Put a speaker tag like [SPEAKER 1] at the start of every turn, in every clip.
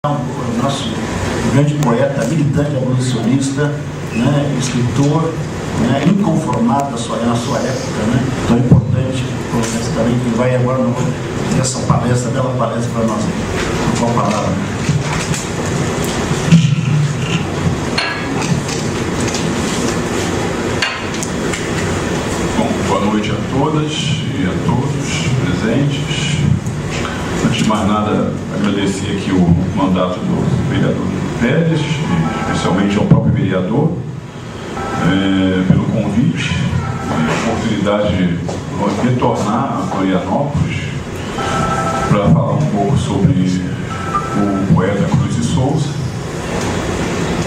[SPEAKER 1] O nosso grande poeta, militante, abolicionista, né, escritor, né, inconformado na sua época, né, tão importante, também, que vai agora ter essa palestra, bela palestra para nós aí. Com a palavra.
[SPEAKER 2] Bom, boa noite a todas e a todos presentes. Antes de mais nada, agradecer aqui o mandato do vereador Pérez, especialmente ao próprio vereador, pelo convite, a oportunidade de retornar a Florianópolis para falar um pouco sobre o poeta Cruz de Souza.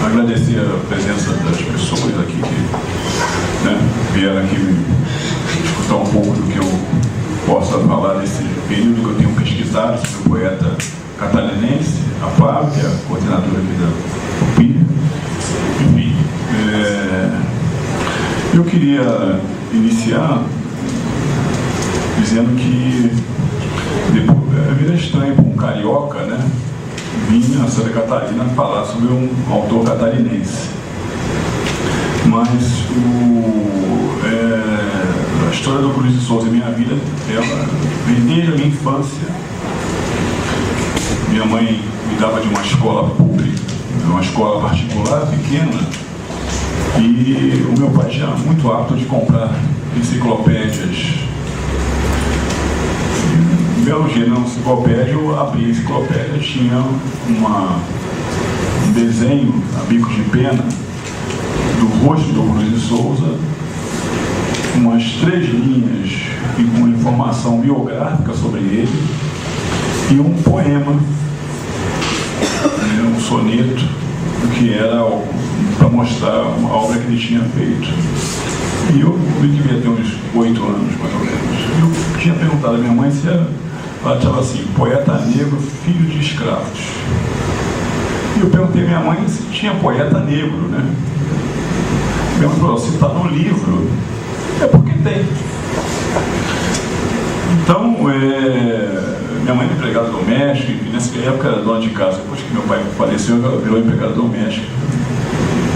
[SPEAKER 2] Agradecer a presença das pessoas aqui que vieram aqui escutar um pouco do que eu possa falar desse período que eu tenho pesquisado sobre o poeta catarinense, a Fábio, que é a coordenadora aqui da UPI. Enfim, eu queria iniciar dizendo que é estranho para um carioca, né, vir a Santa Catarina falar sobre um autor catarinense. Mas a história do Cruz de Souza em minha vida, ela vem desde a minha infância. Minha mãe me dava de uma escola pública, uma escola particular pequena, e o meu pai tinha muito hábito de comprar enciclopédias. Um belo dia na enciclopédia, eu abri a enciclopédia, tinha um desenho a bico de pena do rosto do Cruz de Souza, umas 3 linhas e com informação biográfica sobre ele, e um poema, um soneto, que era para mostrar uma obra que ele tinha feito. E eu devia ter uns 8 anos, mais ou menos. Eu tinha perguntado à minha mãe se ela estava assim, poeta negro, filho de escravos. E eu perguntei à minha mãe se tinha poeta negro, né? Minha mãe falou, se está no livro, é porque tem. Então, minha mãe era empregada doméstica, e nessa época era dona de casa. Depois que meu pai faleceu, ela virou empregada doméstica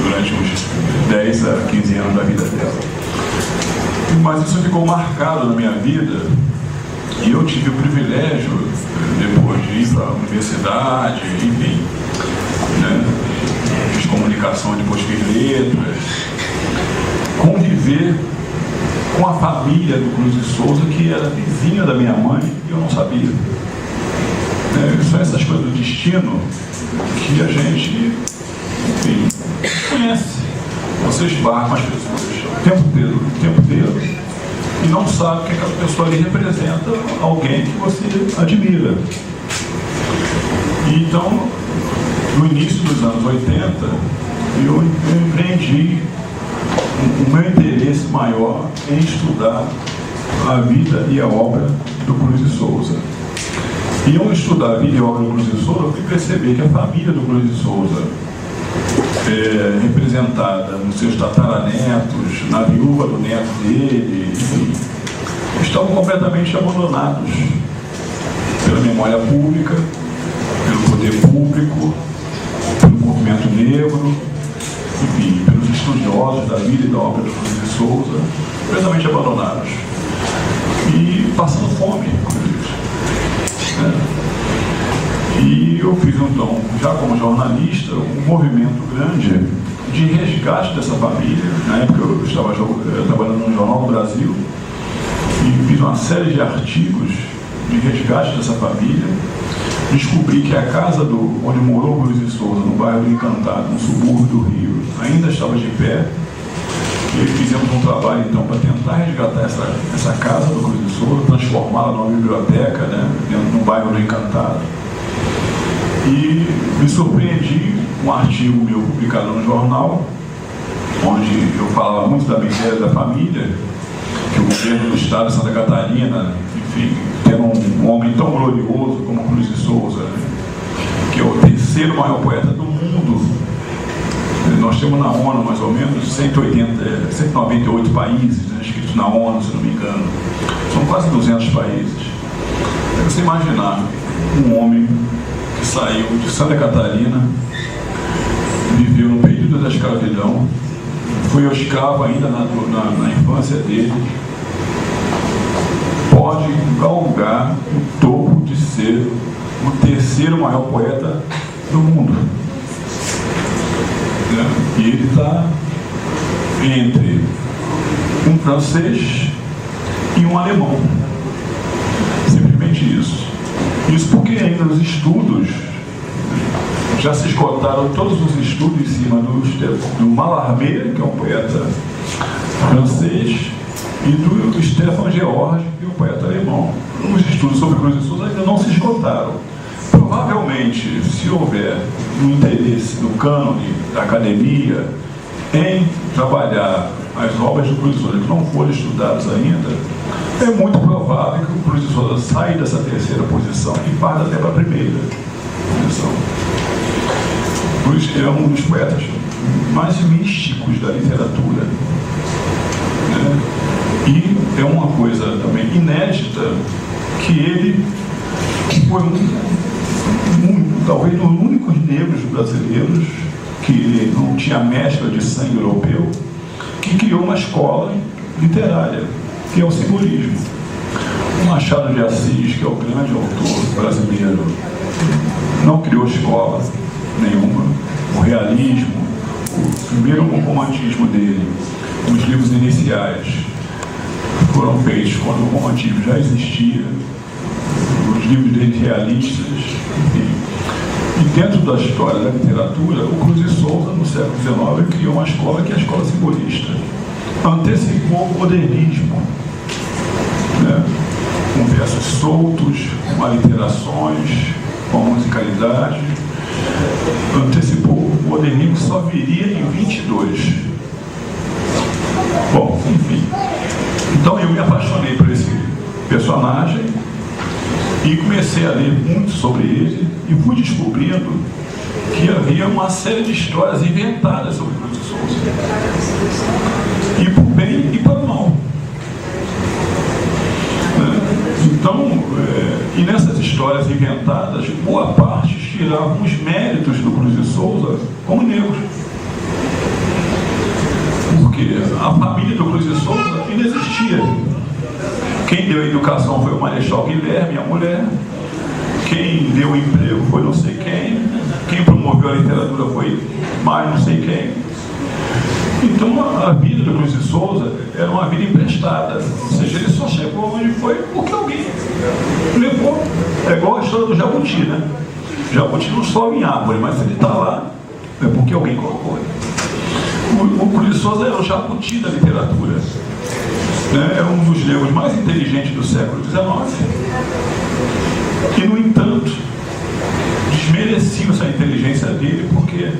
[SPEAKER 2] durante uns 10 a 15 anos da vida dela. Mas isso ficou marcado na minha vida, e eu tive o privilégio, depois de ir para a universidade, enfim, né, fiz comunicação, depois fiz letras, conviver com a família do Cruz de Souza, que era vizinha da minha mãe, e eu não sabia. São essas coisas do destino que a gente, enfim, conhece. Você esbarra com as pessoas o tempo inteiro, e não sabe que aquela pessoa ali representa alguém que você admira. E então, no início dos anos 80, eu empreendi o meu interesse maior em estudar a vida e a obra do Cruz de Souza. E ao estudar a vida e a obra do Cruz de Souza, eu fui perceber que a família do Cruz de Souza, representada nos seus tataranetos, na viúva do neto dele, enfim, estavam completamente abandonados pela memória pública, pelo poder público, pelo movimento negro, enfim, pelos estudiosos da vida e da obra do Cruz de Souza, completamente abandonados e passando fome, E eu fiz então, já como jornalista, um movimento grande de resgate dessa família. Na época eu estava trabalhando no Jornal do Brasil e fiz uma série de artigos de resgate dessa família. Descobri que a casa onde morou o Cruz de Souza, no bairro do Encantado, no subúrbio do Rio, ainda estava de pé. E fizemos um trabalho então para tentar resgatar essa casa do Cruz de Souza, transformá-la numa biblioteca, né, no bairro do Encantado. E me surpreendi com um artigo meu publicado no jornal, onde eu falava muito da miséria da família, que o governo do estado de Santa Catarina, enfim, tendo um homem tão glorioso como Cruz de Souza, né, que é o 3º maior poeta do mundo. Nós temos na ONU mais ou menos 198 países, né, inscritos na ONU, se não me engano. São quase 200 países. É você imaginar um homem que saiu de Santa Catarina, viveu no período da escravidão, foi escravo ainda na infância dele, pode galgar o topo de ser o terceiro maior poeta do mundo. E ele está entre um francês e um alemão. Simplesmente isso. Isso porque ainda os estudos, já se esgotaram todos os estudos em cima do Mallarmé, que é um poeta francês, e do Stefan George, que é um poeta alemão. Os estudos sobre Cruz de Souza ainda não se esgotaram. Provavelmente, se houver um interesse do cânone, da academia, em trabalhar as obras do Cruz de Souza que não foram estudadas ainda, é muito provável que o Cruz de Souza saia dessa terceira posição e parta até para a primeira posição. Cruz é um dos poetas mais místicos da literatura, né? E é uma coisa também inédita que ele foi talvez um dos únicos negros brasileiros que não tinha mescla de sangue europeu, que criou uma escola literária, que é o simbolismo. O Machado de Assis, que é o grande autor brasileiro, não criou escola nenhuma. O realismo, o primeiro romantismo dele, os livros iniciais, foram feitos quando o romantismo já existia, os livros dele realistas, enfim. E dentro da história da literatura, o Cruz de Souza, no século XIX, criou uma escola que é a escola simbolista. Antecipou o modernismo, né? Com versos soltos, com aliterações, com musicalidade. Antecipou o modernismo que só viria em 22. Bom, enfim. Então eu me apaixonei por esse personagem e comecei a ler muito sobre ele e fui descobrindo que havia uma série de histórias inventadas sobre Cruz de Souza. E por bem e para mal. Então, e nessas histórias inventadas, boa parte tiravam os méritos do Cruz de Souza como negro. Porque a família do Cruz de Souza ainda existia. Quem deu a educação foi o Marechal Guilherme, a mulher. Quem deu o emprego foi não sei quem. Quem promoveu a literatura foi mais não sei quem. Então a vida do Cruz de Souza era uma vida emprestada. Ou seja, ele só chegou onde foi porque alguém levou. É igual a história do jabuti, né? O jabuti não sobe em árvore, mas se ele está lá, é porque alguém colocou ele. O Cruz de Souza era o jabuti da literatura. É um dos negros mais inteligentes do século XIX. E, no entanto, desmereciam essa inteligência dele porque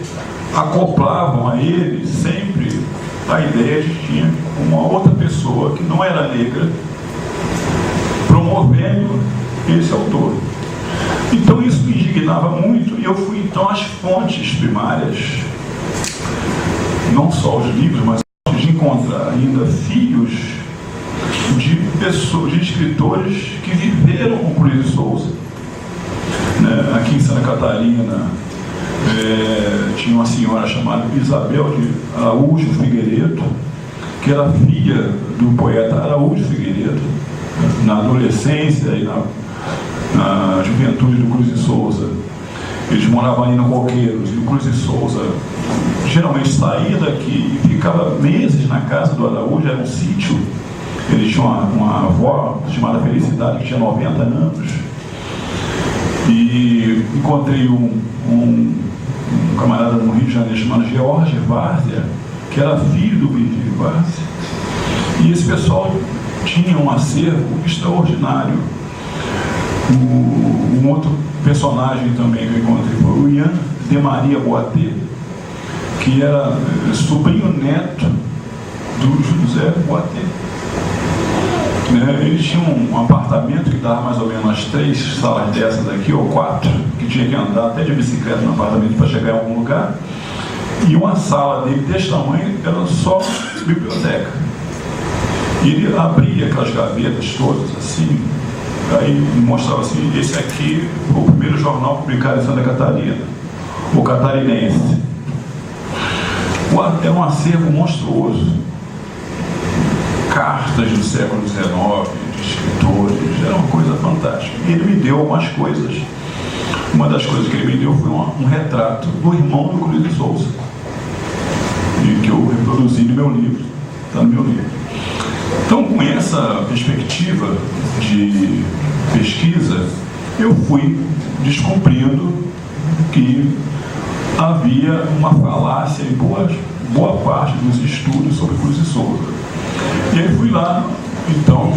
[SPEAKER 2] acoplavam a ele sempre a ideia de que tinha uma outra pessoa que não era negra promovendo esse autor. Então isso me indignava muito e eu fui então às fontes primárias, não só os livros, mas de encontrar ainda filhos de pessoas, de escritores que viveram com Cruz de Souza. Aqui em Santa Catarina tinha uma senhora chamada Isabel de Araújo Figueiredo, que era filha do poeta Araújo Figueiredo. Na adolescência e na juventude do Cruz de Souza, eles moravam ali no Coqueiros, e o Cruz de Souza geralmente saía daqui e ficava meses na casa do Araújo. Era um sítio. Ele tinha uma avó chamada Felicidade, que tinha 90 anos. E encontrei um camarada no Rio de Janeiro chamado George Várzea, que era filho do Benedito Várzea. E esse pessoal tinha um acervo extraordinário. Um outro personagem também que eu encontrei foi o Ian de Maria Boatê, que era sobrinho neto do José Boatê. Ele tinha um apartamento que dava mais ou menos umas 3 salas dessas aqui, ou 4, que tinha que andar até de bicicleta no apartamento para chegar em algum lugar. E uma sala dele desse tamanho era só biblioteca. E ele abria aquelas gavetas todas assim, Aí mostrava assim, esse aqui foi o primeiro jornal publicado em Santa Catarina, o Catarinense. É um acervo monstruoso. Cartas do século XIX, de escritores, era uma coisa fantástica. E ele me deu algumas coisas. Uma das coisas que ele me deu foi um retrato do irmão do Cruz de Souza, e que eu reproduzi no meu livro, está no meu livro. Então, com essa perspectiva de pesquisa, eu fui descobrindo que havia uma falácia em boa parte dos estudos sobre Cruz de Souza. E aí fui lá, então,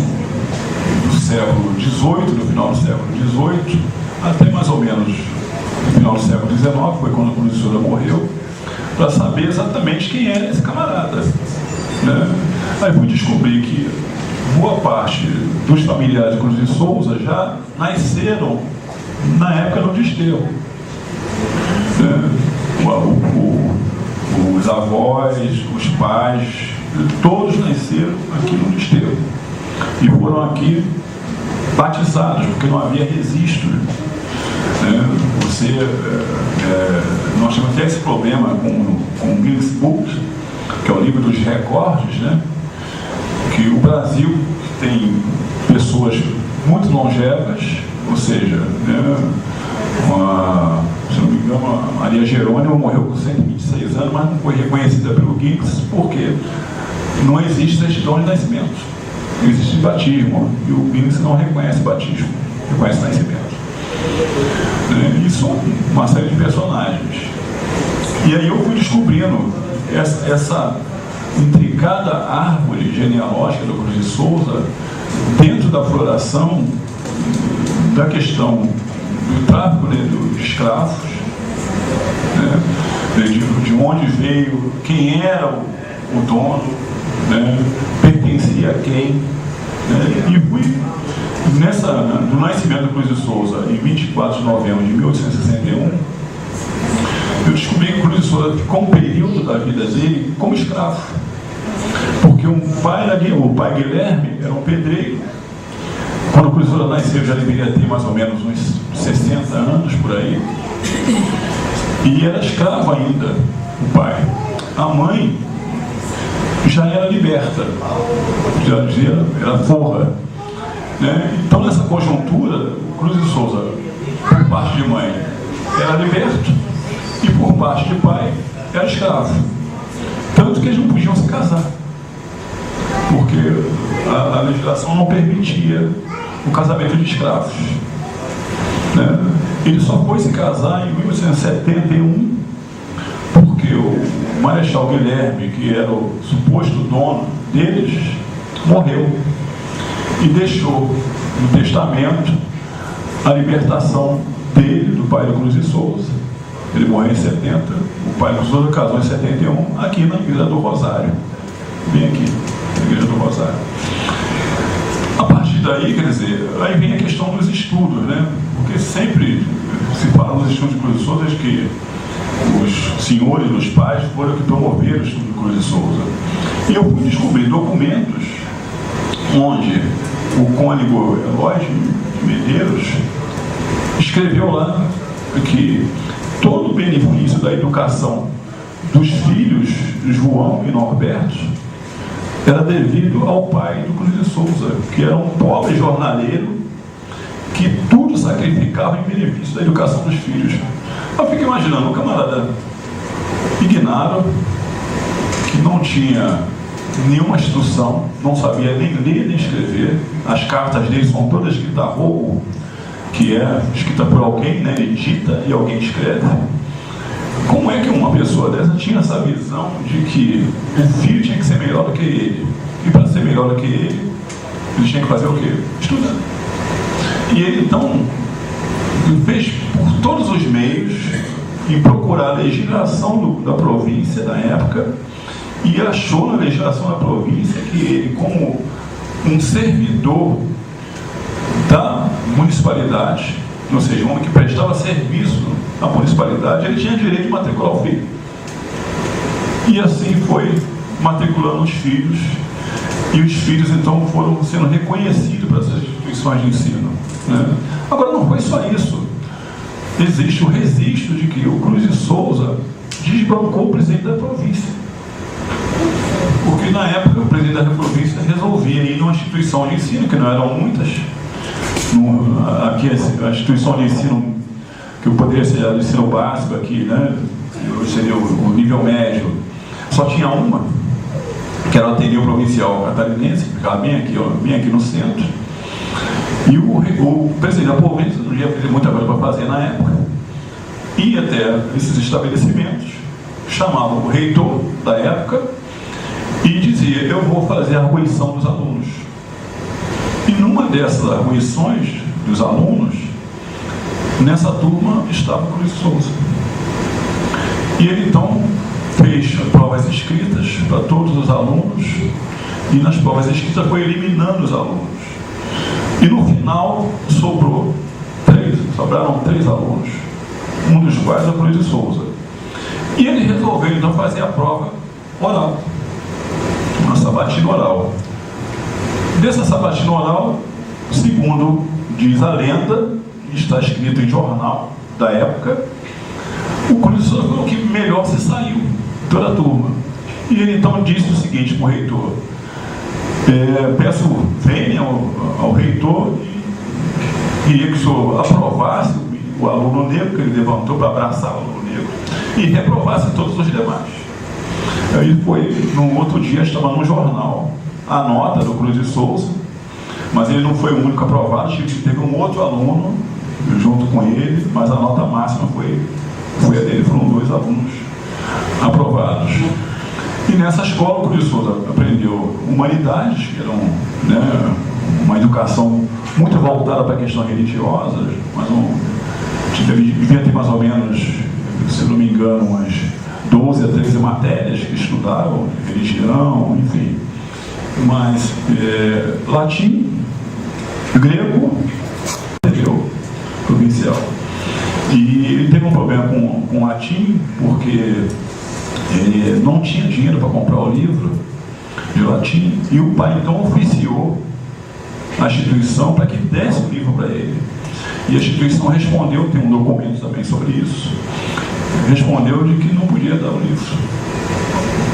[SPEAKER 2] do século XVIII, no final do século XVIII, até mais ou menos no final do século XIX, foi quando a Cruz de Souza morreu, para saber exatamente quem era esse camarada, né? Aí fui descobrir que boa parte dos familiares de Cruz de Souza já nasceram na época do desterro, né? Os avós, os pais, todos nasceram aqui no desterro e foram aqui batizados, porque não havia registro. Nós temos até esse problema com o Guinness Book, que é o livro dos recordes, né? Que o Brasil tem pessoas muito longevas, ou seja, né? Se não me engano, a Maria Jerônima morreu com 126 anos, mas não foi reconhecida pelo Guinness, porque não existe certidão de nascimento, existe batismo, e o Guinness não reconhece batismo, reconhece nascimento. Isso, uma série de personagens. E aí eu fui descobrindo essa intricada árvore genealógica do Cruz de Souza dentro da floração da questão do tráfico, né, de escravos, né, de onde veio, quem era o dono, né, pertencia a quem, né, e fui no nascimento do Cruz de Souza, em 24 de novembro de 1861, eu descobri que o Cruz de Souza ficou um período da vida dele como escravo, porque o pai Guilherme era um pedreiro. Quando o Cruz de Souza nasceu, já deveria ter mais ou menos uns 60 anos por aí, e era escravo ainda, o pai. A mãe já era liberta, era forra, né? Então, nessa conjuntura, o Cruz de Souza, por parte de mãe, era liberto, e por parte de pai, era escravo. Tanto que eles não podiam se casar, porque a legislação não permitia o casamento de escravos, né? Ele só foi se casar em 1871, porque o Marechal Guilherme, que era o suposto dono deles, morreu e deixou no testamento a libertação dele, do pai do Cruz de Souza. Ele morreu em 70, o pai do Cruz de Souza casou em 71, aqui na Igreja do Rosário, bem aqui, na Igreja do Rosário. A partir daí, quer dizer, aí vem a questão dos estudos, né? Porque sempre se fala nos estudos de Cruz de Souza que os senhores dos pais foram que promoveram o estudo de Cruz de Souza. E eu fui descobrir documentos onde o cônego Eloy de Medeiros escreveu lá que todo o benefício da educação dos filhos João e Norberto era devido ao pai do Cruz de Souza, que era um pobre jornaleiro que tudo sacrificava em benefício da educação dos filhos. Eu fico imaginando um camarada ignaro, que não tinha nenhuma instrução, não sabia nem ler nem escrever. As cartas dele são todas escritas a roubo, que é escrita por alguém, né? Ele dita e alguém escreve. Como é que uma pessoa dessa tinha essa visão de que o filho tinha que ser melhor do que ele? E para ser melhor do que ele tinha que fazer o quê? Estudar. E ele, então, fez por todos os meios em procurar a legislação da província na época, e achou na legislação da província que ele, como um servidor da municipalidade, ou seja, um homem que prestava serviço à municipalidade, ele tinha direito de matricular o filho. E assim foi matriculando os filhos E os filhos, então, foram sendo reconhecidos para essas instituições de ensino, né? Agora, não foi só isso. Existe o registro de que o Cruz de Souza desbancou o presidente da província. Porque, na época, o presidente da província resolvia ir numa instituição de ensino, que não eram muitas. Aqui, a instituição de ensino, que poderia ser o ensino básico aqui, né? Seria o nível médio, só tinha uma, que era o Ateneu Provincial Catarinense, que ficava bem aqui no centro. E o presidente da província não ia ter muita coisa para fazer na época. Ia até esses estabelecimentos, chamava o reitor da época e dizia: eu vou fazer a arguição dos alunos. E numa dessas arguições dos alunos, nessa turma estava o Cruz de Souza. E ele então fez provas escritas para todos os alunos, e nas provas escritas foi eliminando os alunos. E no final sobraram três alunos, um dos quais é o Cruz de Souza. E ele resolveu então fazer a prova oral, uma sabatina oral. Dessa sabatina oral, segundo diz a lenda, está escrito em jornal da época, o Cruz de Souza foi o que melhor se saiu, toda a turma. E ele então disse o seguinte para o reitor: peço vênia ao reitor e queria que o senhor aprovasse o aluno negro, que ele levantou para abraçar o aluno negro, e reprovasse todos os demais. Aí foi, no outro dia, estava no jornal a nota do Cruz de Souza, mas ele não foi o único aprovado, teve um outro aluno junto com ele, mas a nota máxima foi a dele, foram 2 alunos aprovados. E nessa escola o Cruz de Souza aprendeu humanidades, que eram, né, uma educação muito voltada para a questão religiosa, mas devia ter mais ou menos, se não me engano, umas 12 a 13 matérias que estudavam, religião, enfim. Mas latim, grego, provincial. E ele teve um problema com latim, porque ele não tinha dinheiro para comprar o livro de latim, e o pai então oficiou a instituição para que desse o livro para ele. E a instituição respondeu, tem um documento também sobre isso, respondeu de que não podia dar o livro.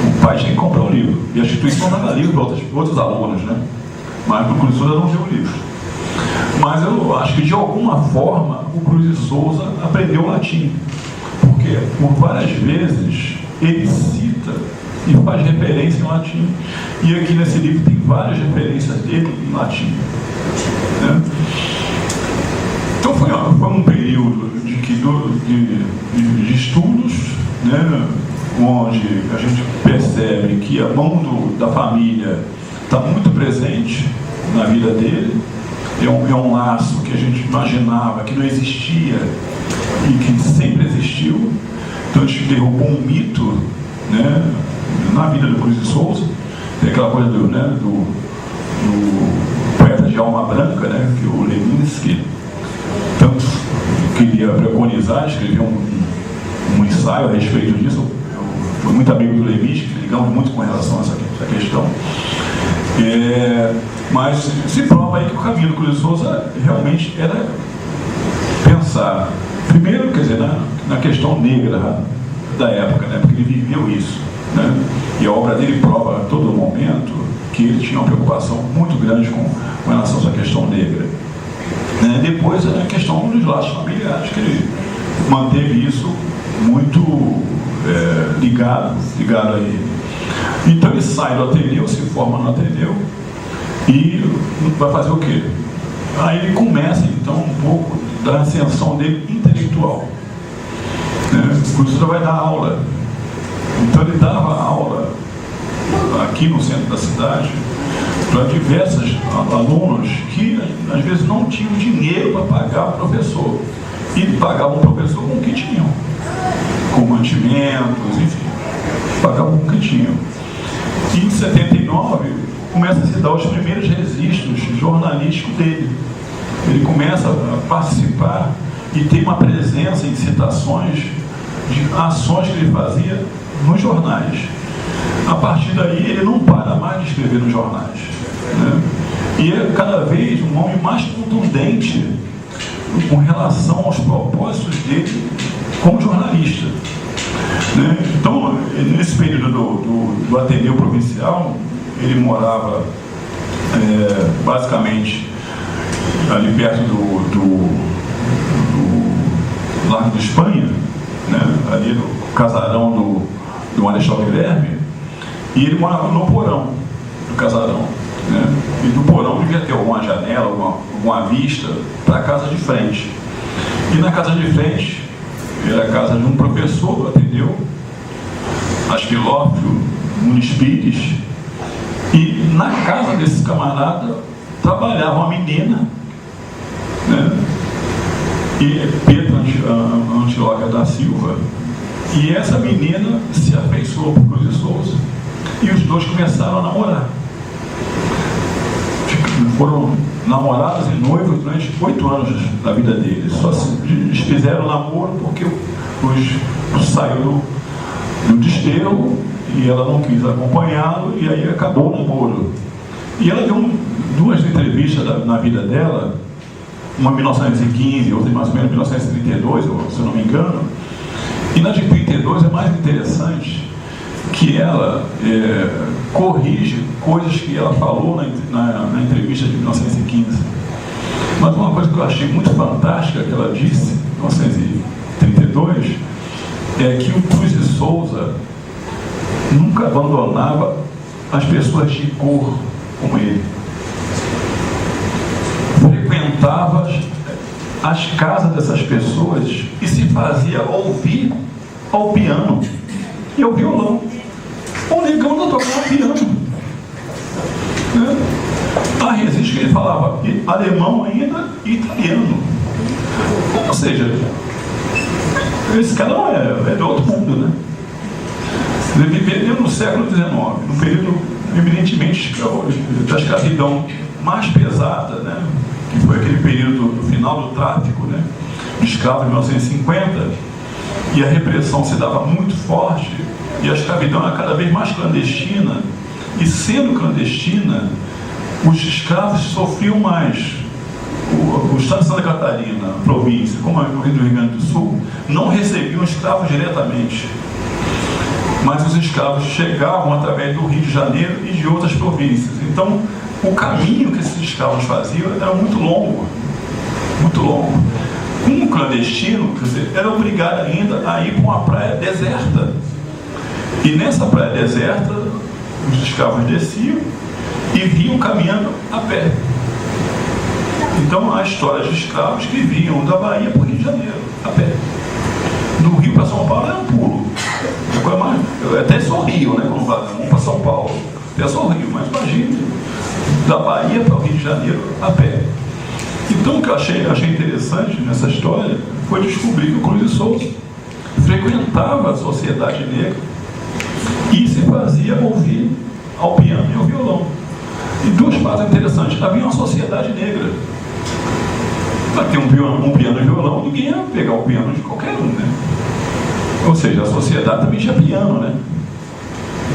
[SPEAKER 2] O pai tinha que comprar o livro. E a instituição dava livro para outros alunos, né? Mas o Cruz de Souza não deu o livro. Mas eu acho que de alguma forma o Cruz de Souza aprendeu latim. Porque por várias vezes ele cita e faz referência em latim. E aqui nesse livro tem várias referências dele em latim, né? Então foi um período de estudos, né, onde a gente percebe que a mão da família está muito presente na vida dele. É um laço que a gente imaginava que não existia e que sempre existiu. Então a gente derrubou um mito, né, na vida do Cruz de Souza. Tem aquela coisa do poeta de alma branca, né, que o Leminski tanto queria preconizar, escreveu um ensaio a respeito disso. Eu fui muito amigo do Leminski, ligamos muito com relação a essa questão. Mas se prova aí que o caminho do Cruz de Souza realmente era pensar, primeiro, quer dizer, na questão negra da época, né, porque ele viveu isso, né, e a obra dele prova a todo momento que ele tinha uma preocupação muito grande com relação a essa questão negra. Depois a questão dos laços familiares, que ele manteve isso muito ligado a ele. Então ele sai do Ateneu, se forma no Ateneu e vai fazer o quê? Aí ele começa então um pouco da ascensão dele intelectual. O Cruz de Souza vai dar aula. Então ele dava aula aqui no centro da cidade para diversos alunos que às vezes não tinham dinheiro para pagar o professor. E ele pagava o professor com o que tinham, com mantimentos, enfim, pagavam com o que tinham. E em 79 começa a se dar os primeiros registros jornalísticos dele. Ele começa a participar e tem uma presença em citações de ações que ele fazia nos jornais. A partir daí, ele não para mais de escrever nos jornais, né? E é cada vez um homem mais contundente com relação aos propósitos dele como jornalista, né? Então, nesse período do Ateneu Provincial, ele morava basicamente ali perto do Largo da Espanha, né? Ali no casarão do Marechal Guilherme, e ele morava no porão do casarão, né? E do porão devia ter alguma janela, alguma vista para a casa de frente. E na casa de frente era a casa de um professor do Ateneu, Asquilófio Muniz Pires, e na casa desse camarada trabalhava uma menina, né? E Pedro Antíoca da Silva, e essa menina se afeiçoou por Cruz de Souza, e os dois começaram a namorar. Foram namorados e noivos durante 8 anos da vida deles. Só se fizeram namoro porque o saiu do desterro e ela não quis acompanhá-lo, e aí acabou o namoro. E ela deu 2 entrevistas na vida dela, uma em 1915, outra mais ou menos em 1932, se eu não me engano. E na de 32 é mais interessante que ela corrige coisas que ela falou na entrevista de 1915. Mas uma coisa que eu achei muito fantástica que ela disse em 1932 é que o Cruz de Souza nunca abandonava as pessoas de cor como ele. Frequentava as casas dessas pessoas e se fazia ouvir ao piano e ao violão. O negão não tocava piano, né? A resiste que ele falava alemão ainda e italiano. Ou seja, esse cara não é de outro mundo, né? Ele viveu no século XIX, no período eminentemente da escravidão mais pesada, né? Que foi aquele período do final do tráfico, né? De escravos em 1950, e a repressão se dava muito forte, e a escravidão era cada vez mais clandestina, e sendo clandestina, os escravos sofriam mais. O estado de Santa Catarina, província, como o Rio Grande do Sul, não recebiam escravos diretamente, mas os escravos chegavam através do Rio de Janeiro e de outras províncias. Então, o caminho que esses escravos faziam era muito longo, muito longo. Um clandestino, quer dizer, era obrigado ainda a ir para uma praia deserta. E nessa praia deserta, os escravos desciam e vinham caminhando a pé. Então, há histórias de escravos que vinham da Bahia para o Rio de Janeiro, a pé. Do Rio para São Paulo era um pulo. Eu até sorrio, né? Quando vamos para São Paulo. Até sorrio, mas imagina, da Bahia para o Rio de Janeiro, a pé. Então, o que eu achei interessante nessa história foi descobrir que o Cruz de Souza frequentava a sociedade negra e se fazia ouvir ao piano e ao violão. E 2 fatos interessantes. Havia uma sociedade negra. Para ter um piano e violão, ninguém ia pegar o piano de qualquer um, né? Ou seja, a sociedade também tinha piano, né?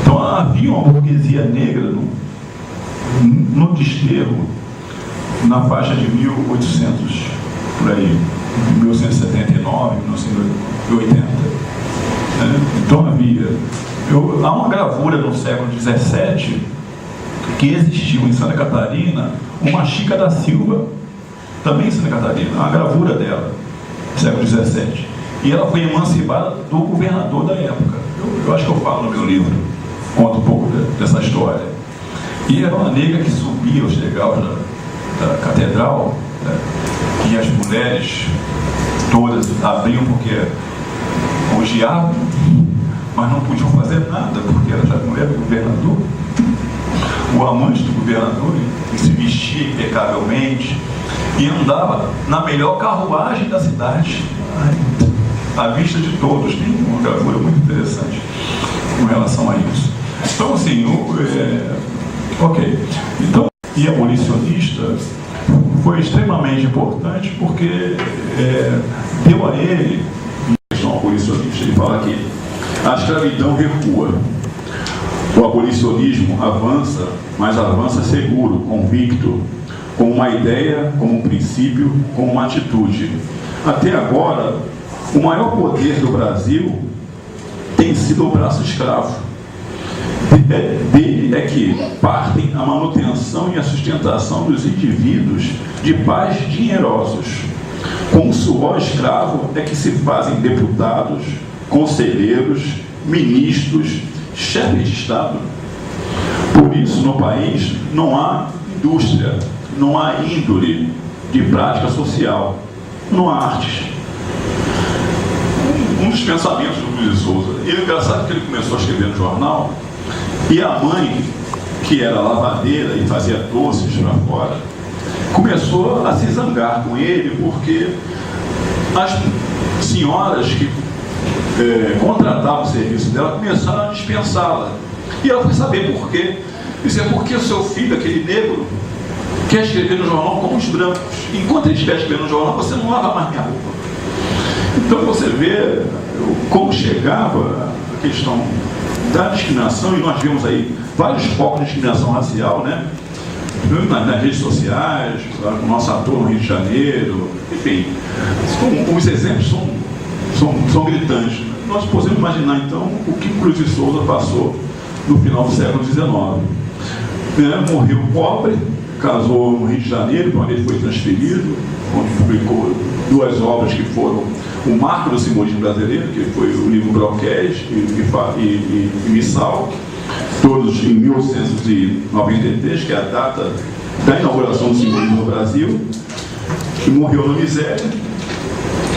[SPEAKER 2] Então havia uma burguesia negra no desterro, na faixa de 1800, por aí, 1879, 1980. Né? Então há uma gravura no século XVII que existiu em Santa Catarina, uma Chica da Silva, também em Santa Catarina, a gravura dela, século XVII. E ela foi emancipada do governador da época. Eu acho que eu falo no meu livro, conto um pouco dessa história. E era uma negra que subia os degraus da catedral, né? E as mulheres todas abriam porque odiavam, mas não podiam fazer nada, porque era já mulher do governador, o amante do governador, que se vestia impecavelmente e andava na melhor carruagem da cidade, à vista de todos. Tem uma gravura muito interessante com relação a isso. Então, assim, ok. Então, e abolicionista foi extremamente importante porque deu a ele, abolicionista, ele fala que a escravidão recua. O abolicionismo avança, mas avança seguro, convicto, como uma ideia, como um princípio, como uma atitude. Até agora, o maior poder do Brasil tem sido o braço escravo. Dele é que partem a manutenção e a sustentação dos indivíduos de pais dinherosos. Com o suor escravo é que se fazem deputados, conselheiros, ministros, chefes de Estado. Por isso, no país, não há indústria, não há índole de prática social, não há artes. Um dos pensamentos do Cruz de Souza, e é engraçado que ele começou a escrever no jornal, e a mãe, que era lavadeira e fazia doces para fora, começou a se zangar com ele, porque as senhoras que contratavam o serviço dela começaram a dispensá-la. E ela foi saber por quê. Isso é porque o seu filho, aquele negro, quer escrever no jornal como os brancos. Enquanto ele estiver escrevendo no jornal, você não lava mais minha roupa. Então você vê como chegava a questão da discriminação, e nós vimos aí vários focos de discriminação racial, né? Nas redes sociais, com o nosso ator no Rio de Janeiro, enfim, os exemplos são gritantes. Nós podemos imaginar, então, o que Cruz de Souza passou no final do século XIX. Morreu pobre, casou no Rio de Janeiro, para onde ele foi transferido, onde publicou 2 obras que foram o marco do simbolismo brasileiro, que foi o livro Broqués e Missal, todos em 1893, que é a data da inauguração do simbolismo no Brasil, que morreu na miséria,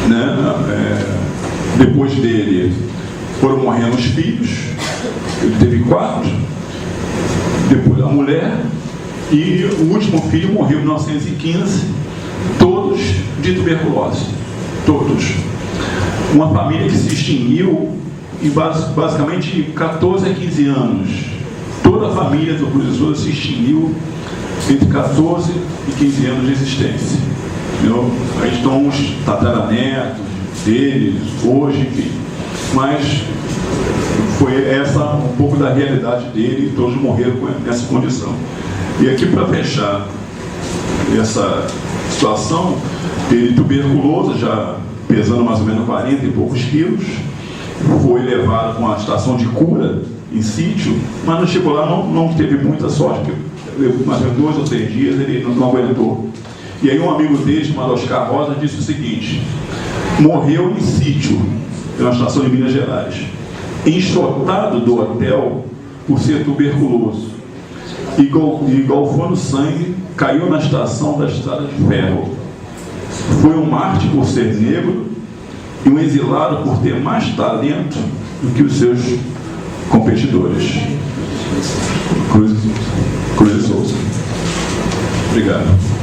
[SPEAKER 2] né? Depois dele foram morrendo os filhos, ele teve 4, depois a mulher, e o último filho morreu em 1915, todos de tuberculose, todos. Uma família que se extinguiu em basicamente 14 a 15 anos. Toda a família do Cruz de Souza se extinguiu entre 14 e 15 anos de existência. Aí estão os tataranetos deles, hoje, enfim. Mas foi essa um pouco da realidade dele, e todos morreram com essa condição. E aqui, para fechar essa situação, ele tuberculoso, já pesando mais ou menos 40 e poucos quilos, foi levado com uma estação de cura em sítio, mas não chegou lá, não teve muita sorte, porque levou mais ou menos 2 ou 3 dias, ele não aguentou. E aí um amigo dele, chamado Oscar Rosa, disse o seguinte: morreu em sítio, na estação de Minas Gerais, enxotado do hotel por ser tuberculoso, e golfando sangue, caiu na estação da estrada de ferro. Foi um mártir por ser negro e um exilado por ter mais talento do que os seus competidores. Cruz de Souza. Obrigado.